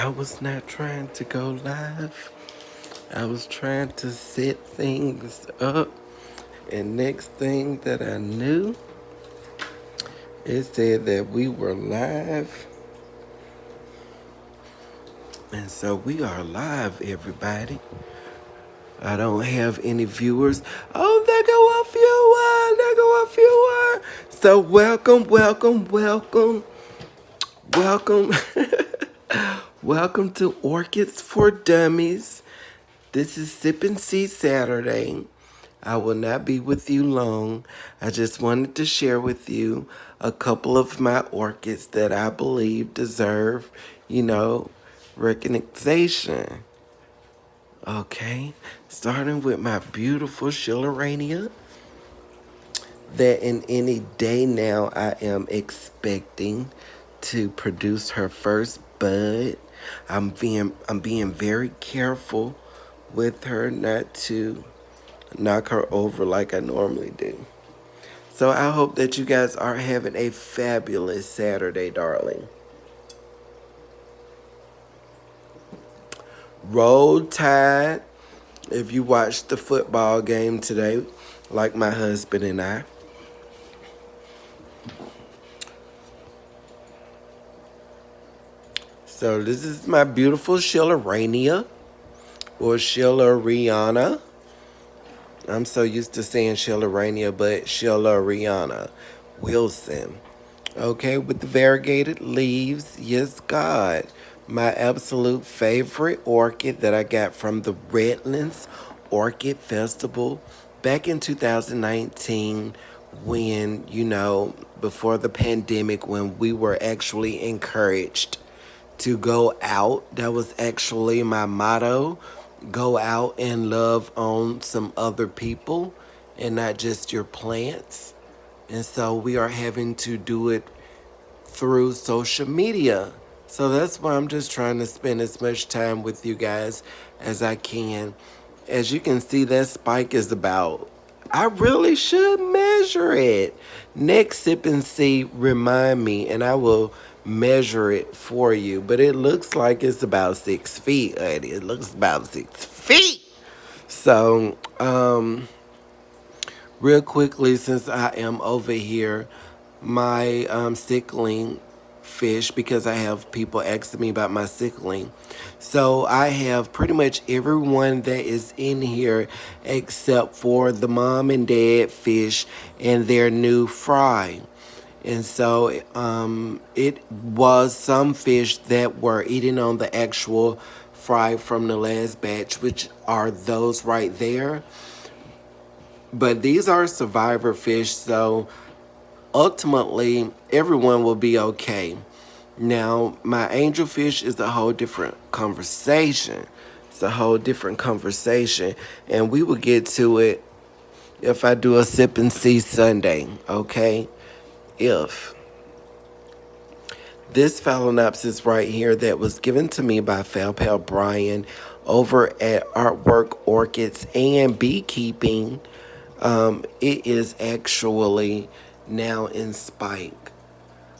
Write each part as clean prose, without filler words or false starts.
I was not trying to go live. I was trying to set things up. And next thing that I knew, it said that we were live. And so we are live, everybody. I don't have any viewers. Oh, there go a viewer. So welcome. Welcome to Orchids for Dummies. This is Sip&See Saturday. I will not be with you long. I just wanted to share with you a couple of my orchids that I believe deserve, recognition. Okay, starting with my beautiful Schillerania that in any day now I am expecting to produce her first bud. I'm being very careful with her not to knock her over like I normally do. So I hope that you guys are having a fabulous Saturday, darling. Roll Tide. If you watched the football game today, like my husband and I. So this is my beautiful Schillerania or Schilleriana. I'm so used to saying Schillerania, but Schilleriana Wilson. Okay, with the variegated leaves. Yes, God. My absolute favorite orchid that I got from the Redlands Orchid Festival back in 2019 when, before the pandemic, when we were actually encouraged to go out. That was actually my motto. Go out and love on some other people and not just your plants. And so we are having to do it through social media. So that's why I'm just trying to spend as much time with you guys as I can. As you can see, that spike is about, I really should measure it. Next Sip&See, remind me, and I will measure it for you. But it looks like it's about 6 feet, honey. It looks about 6 feet. So, real quickly, since I am over here, my sickling fish, because I have people asking me about my sickling. So I have pretty much everyone that is in here except for the mom and dad fish and their new fry. And so it was some fish that were eating on the actual fry from the last batch, which are those right there. But these are survivor fish, so ultimately everyone will be okay. Now, my angelfish is a whole different conversation. It's a whole different conversation, and we will get to it if I do a Sip&See Sunday, okay? If this Phalaenopsis right here that was given to me by Pal Pal Brian over at Artwork Orchids and Beekeeping, it is actually now in spike.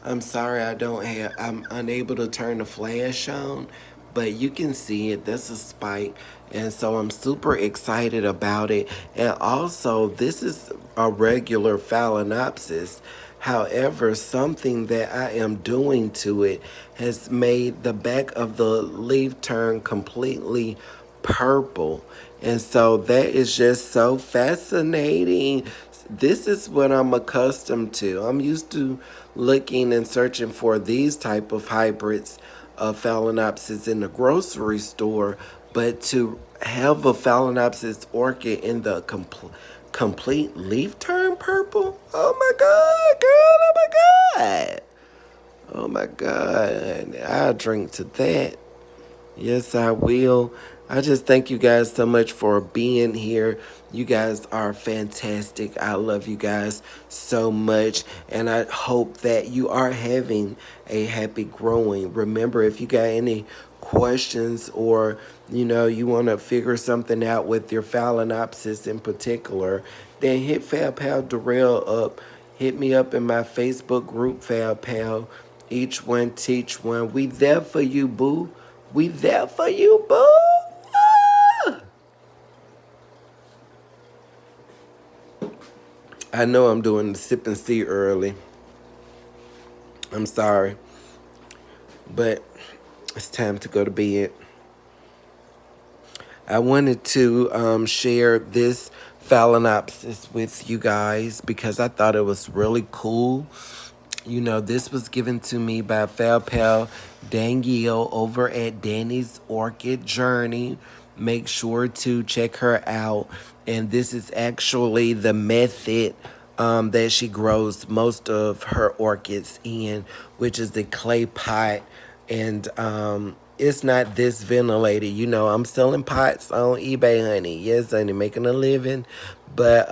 I'm sorry I'm unable to turn the flash on, but you can see it. That's a spike. And so I'm super excited about it. And also, this is a regular Phalaenopsis. However, something that I am doing to it has made the back of the leaf turn completely purple. And so that is just so fascinating. This is what I'm accustomed to. I'm used to looking and searching for these type of hybrids of Phalaenopsis in the grocery store, but to have a Phalaenopsis orchid in the complete leaf turn purple? Oh my God, girl, oh my God. I'll drink to that. Yes, I will. I just thank you guys so much for being here. You guys are fantastic. I love you guys so much. And I hope that you are having a happy growing. Remember, if you got any questions or, you want to figure something out with your Phalaenopsis in particular, then hit Fab Pal Darrell up. Hit me up in my Facebook group, Fab Pal. Each one teach one. We there for you, boo. We there for you, boo. I know I'm doing the sip and see early. I'm sorry, but it's time to go to bed. I wanted to share this phalaenopsis with you guys because I thought it was really cool. You know, this was given to me by Fal Pal Danielle over at Danny's Orchid Journey. Make sure to check her out. And this is actually the method that she grows most of her orchids in, which is the clay pot. And it's not this ventilated. You know, I'm selling pots on eBay, honey. Yes, honey, making a living. But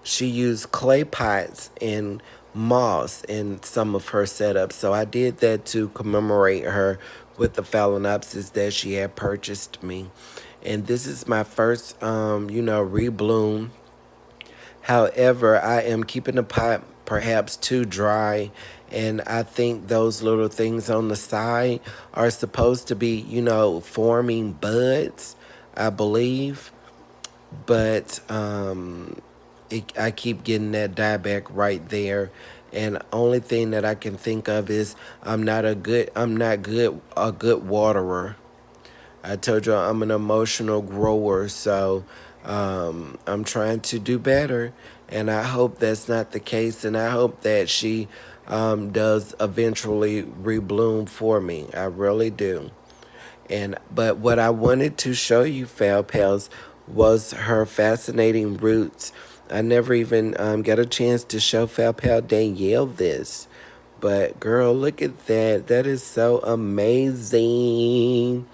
she used clay pots and moss in some of her setups. So I did that to commemorate her with the phalaenopsis that she had purchased me. And this is my first, rebloom. However, I am keeping the pot perhaps too dry. And I think those little things on the side are supposed to be, forming buds, I believe. But I keep getting that dieback right there. And only thing that I can think of is I'm not a good waterer. I told you I'm an emotional grower, so I'm trying to do better. And I hope that's not the case, and I hope that she does eventually rebloom for me. I really do. But what I wanted to show you, Fal Pals, was her fascinating roots. I never even got a chance to show Fal Pal Danielle this. But girl, look at that. That is so amazing.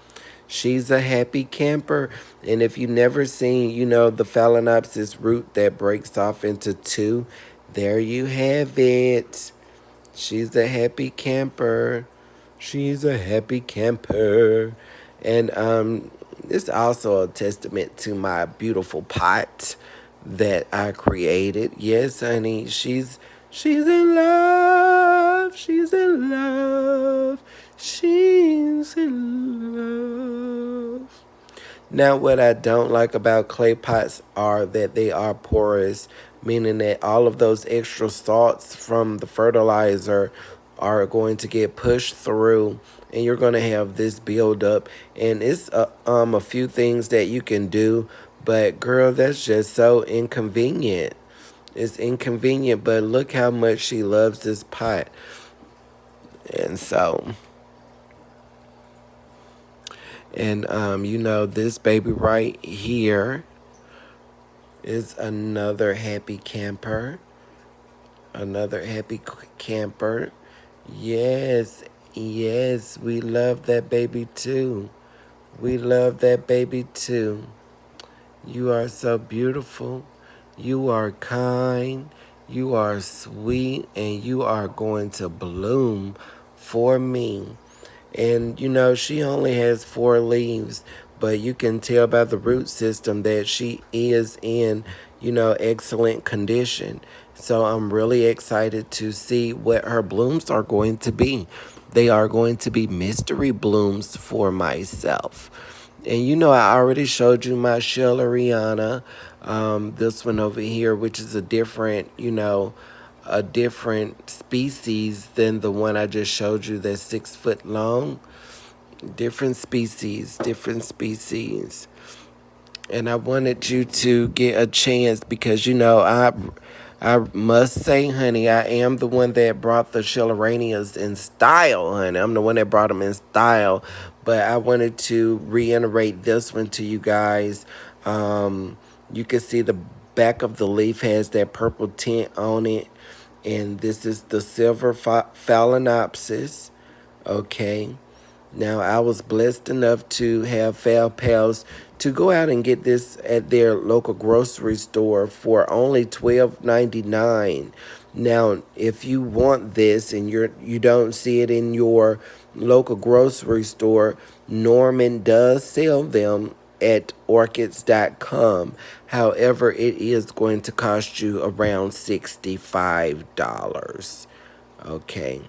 She's a happy camper. And if you've never seen, the phalaenopsis root that breaks off into two, there you have it. She's a happy camper. She's a happy camper. And it's also a testament to my beautiful pot that I created. Yes, honey, she's in love. She's in love. She's in love. Now, what I don't like about clay pots are that they are porous, meaning that all of those extra salts from the fertilizer are going to get pushed through, and you're going to have this buildup. And it's a few things that you can do, but girl, that's just so inconvenient. It's inconvenient, but look how much she loves this pot. And so, and this baby right here is another happy camper. Another happy camper. Yes, yes, we love that baby too. We love that baby too. You are so beautiful. You are kind. You are sweet. And you are going to bloom for me. And, she only has 4 leaves. But you can tell by the root system that she is in, excellent condition. So I'm really excited to see what her blooms are going to be. They are going to be mystery blooms for myself. And I already showed you my Schilleriana, this one over here, which is a different species than the one I just showed you that's 6 foot long. Different species. And I wanted you to get a chance because, I must say, honey, I am the one that brought the Schilleranias in style, honey. I'm the one that brought them in style. But I wanted to reiterate this one to you guys. You can see the back of the leaf has that purple tint on it. And this is the silver phalaenopsis. Okay. Now, I was blessed enough to have Fal Pals to go out and get this at their local grocery store for only $12.99. Now, if you want this and you don't see it in your local grocery store, Norman does sell them at orchids.com. However, it is going to cost you around $65. Okay.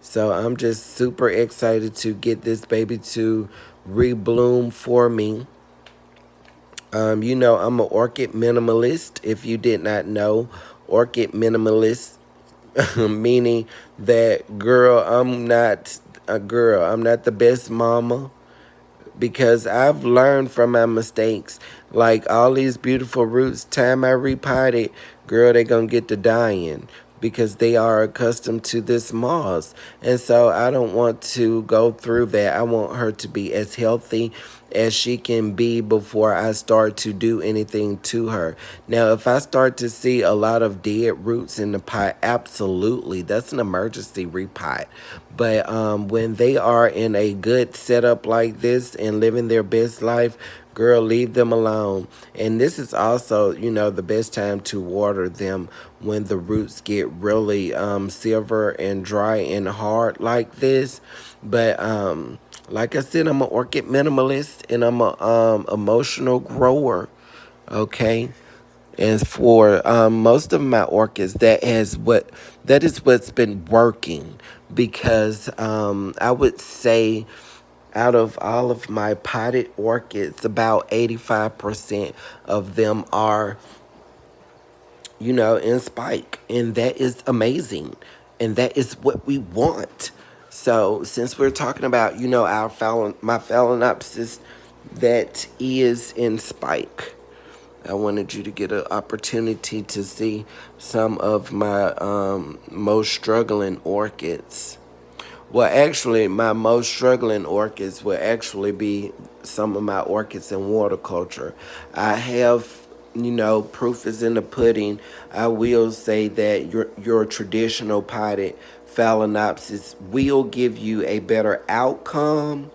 So I'm just super excited to get this baby to rebloom for me. You know, I'm an orchid minimalist. If you did not know, orchid minimalist meaning that girl, I'm not a girl. I'm not the best mama because I've learned from my mistakes. Like all these beautiful roots, time I repot it, girl, they gonna get to dying because they are accustomed to this moss. And so I don't want to go through that. I want her to be as healthy as she can be before I start to do anything to her. Now, if I start to see a lot of dead roots in the pot, absolutely, that's an emergency repot. But when they are in a good setup like this and living their best life, girl, leave them alone. And this is also, you know, the best time to water them when the roots get really silver and dry and hard like this. But like I said, I'm an orchid minimalist and I'm a emotional grower. Okay. And for most of my orchids, that is what's been working because I would say out of all of my potted orchids, about 85% of them are, you know, in spike, and that is amazing, and that is what we want. So since we're talking about, you know, my phalaenopsis that is in spike, I wanted you to get an opportunity to see some of my most struggling orchids. Well, actually, my most struggling orchids will actually be some of my orchids in water culture. I have, you know, proof is in the pudding. I will say that your traditional potted phalaenopsis will give you a better outcome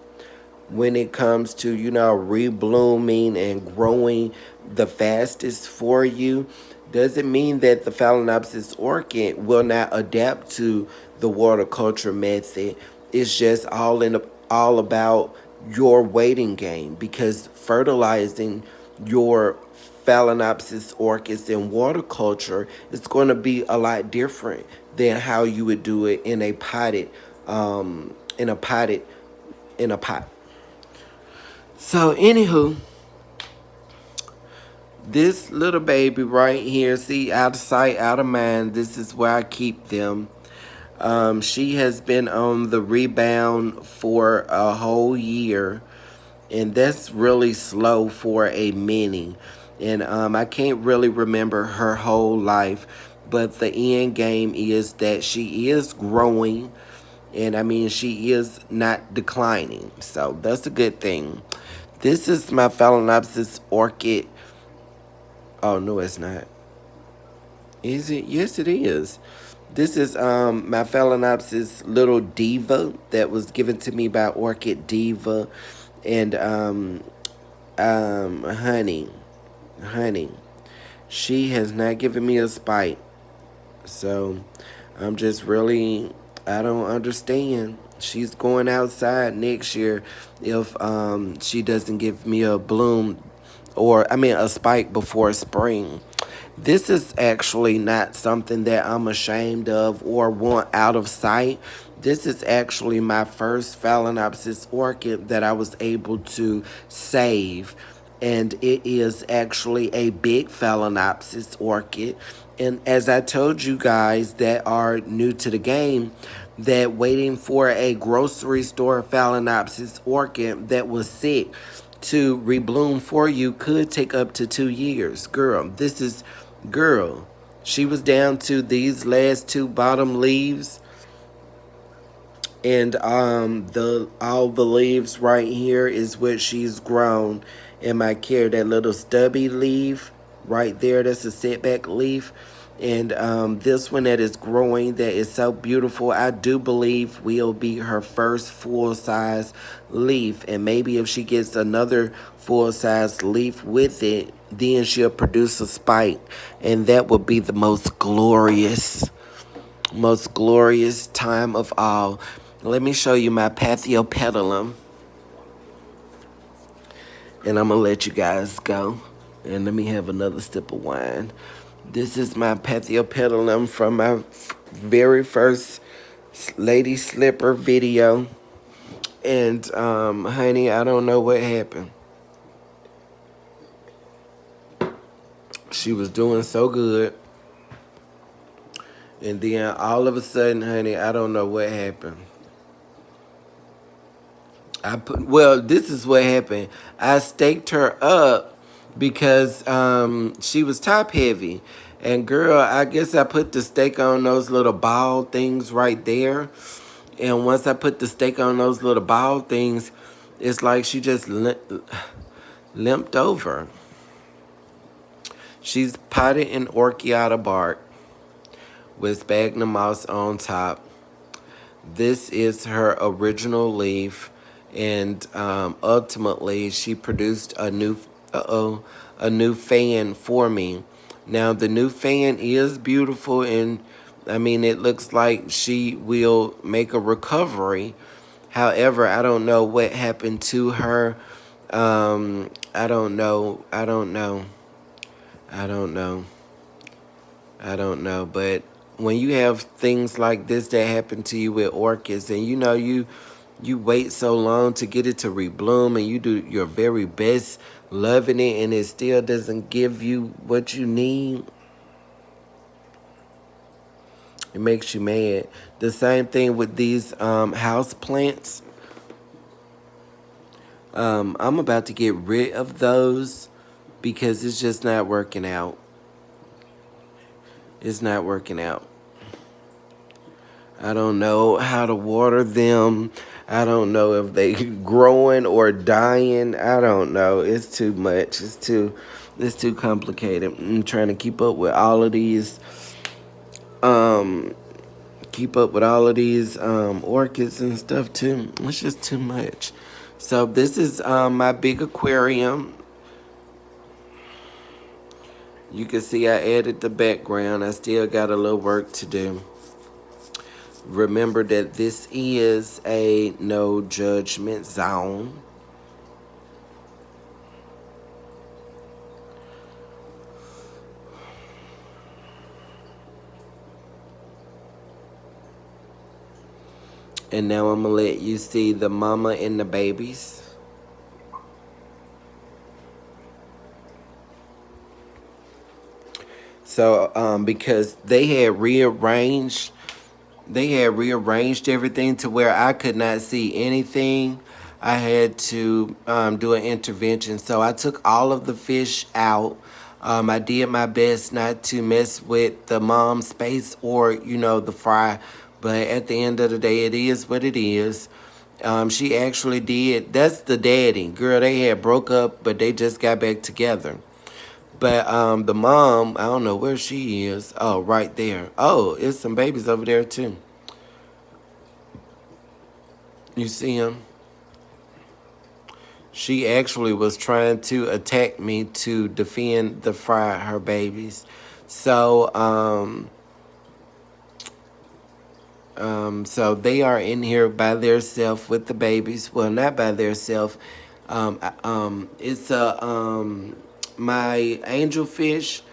when it comes to, you know, reblooming and growing the fastest for you. Doesn't mean that the phalaenopsis orchid will not adapt to the water culture method. It's just all about your waiting game, because fertilizing your phalaenopsis orchids in water culture is going to be a lot different than how you would do it in a potted in a potted in a pot. So, anywho, this little baby right here, see, out of sight, out of mind, this is where I keep them. She has been on the rebound for a whole year, and that's really slow for a mini. And I can't really remember her whole life, but the end game is that she is growing, and I mean, she is not declining. So that's a good thing. This is my Phalaenopsis orchid. Oh, no, it's not. Is it? Yes, it is. This is my Phalaenopsis little diva that was given to me by Orchid Diva. And honey. Honey. She has not given me a spite. So I'm just really, I don't understand. She's going outside next year if she doesn't give me a bloom, or I mean a spike before spring. This is actually not something that I'm ashamed of or want out of sight. This is actually my first Phalaenopsis orchid that I was able to save. And it is actually a big Phalaenopsis orchid. And as I told you guys that are new to the game, that waiting for a grocery store Phalaenopsis orchid that was sick to rebloom for you could take up to 2 years. Girl, she was down to these last two bottom leaves, and the all the leaves right here is what she's grown in my care. That little stubby leaf right there, that's a setback leaf. And this one that is growing, that is so beautiful, I do believe will be her first full-size leaf. And maybe if she gets another full-size leaf with it, then she'll produce a spike. And that would be the most glorious time of all. Let me show you my Pathiopedilum. And I'm going to let you guys go. And let me have another sip of wine. This is my Pathiopedilum from my very first lady slipper video. And honey, I don't know what happened. She was doing so good. And then all of a sudden, honey, I don't know what happened. Well, this is what happened. I staked her up because she was top heavy. And girl, I guess I put the stake on those little ball things right there. And once I put the stake on those little ball things, it's like she just limped over. She's potted in orchiata bark with sphagnum moss on top. This is her original leaf, and ultimately she produced a new fan for me. Now the new fan is beautiful, and I mean it looks like she will make a recovery. However, I don't know what happened to her. I don't know. I don't know. I don't know. I don't know. But when you have things like this that happen to you with orchids, and you wait so long to get it to rebloom, and you do your very best loving it, and it still doesn't give you what you need, it makes you mad. The same thing with these house plants. I'm about to get rid of those because it's just not working out. It's not working out. I don't know how to water them. I don't know if they growing or dying. I don't know. It's too much. It's too complicated. I'm trying to keep up with all of these orchids and stuff too. It's just too much. So this is my big aquarium. You can see I added the background. I still got a little work to do. Remember that this is a no judgment zone. And now I'm going to let you see the mama and the babies. So, because they had rearranged everything to where I could not see anything, I had to do an intervention. So I took all of the fish out. I did my best not to mess with the mom space or, the fry. But at the end of the day, it is what it is. She actually did. That's the daddy. Girl, they had broke up, but they just got back together. But the mom, I don't know where she is. Oh, right there. Oh, it's some babies over there, too. You see them? She actually was trying to attack me to defend the fry, her babies. So, so they are in here by themselves with the babies. Well, not by themselves. It's my angelfish.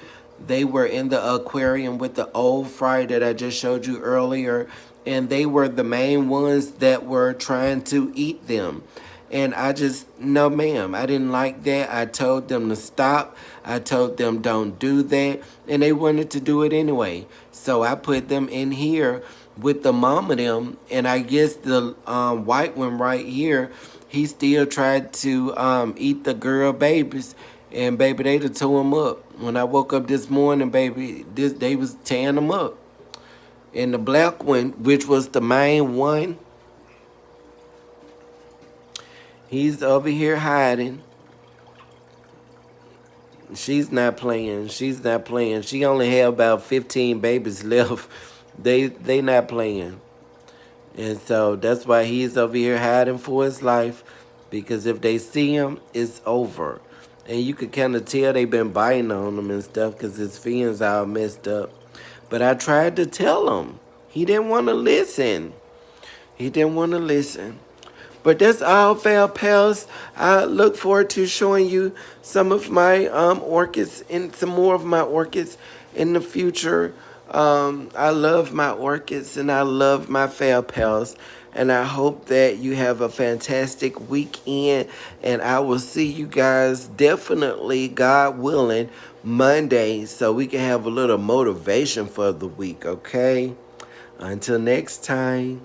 They were in the aquarium with the old fry that I just showed you earlier, and they were the main ones that were trying to eat them. And I just, no ma'am, I didn't like that. I told them to stop. I told them don't do that. And they wanted to do it anyway. So I put them in here with the mom of them. And I guess the white one right here, he still tried to eat the girl babies. And baby, they done tore him up. When I woke up this morning, baby, they was tearing them up. And the black one, which was the main one, he's over here hiding. She's not playing. She's not playing. She only had about 15 babies left. They not playing. And so that's why he's over here hiding for his life. Because if they see him, it's over. And you could kind of tell they been biting on him and stuff because his fins all messed up. But I tried to tell him. He didn't want to listen. He didn't want to listen. But that's all, Val Pals. I look forward to showing you some of my orchids and some more of my orchids in the future. I love my orchids and I love my fan pals. And I hope that you have a fantastic weekend. And I will see you guys definitely, God willing, Monday. So we can have a little motivation for the week, okay? Until next time.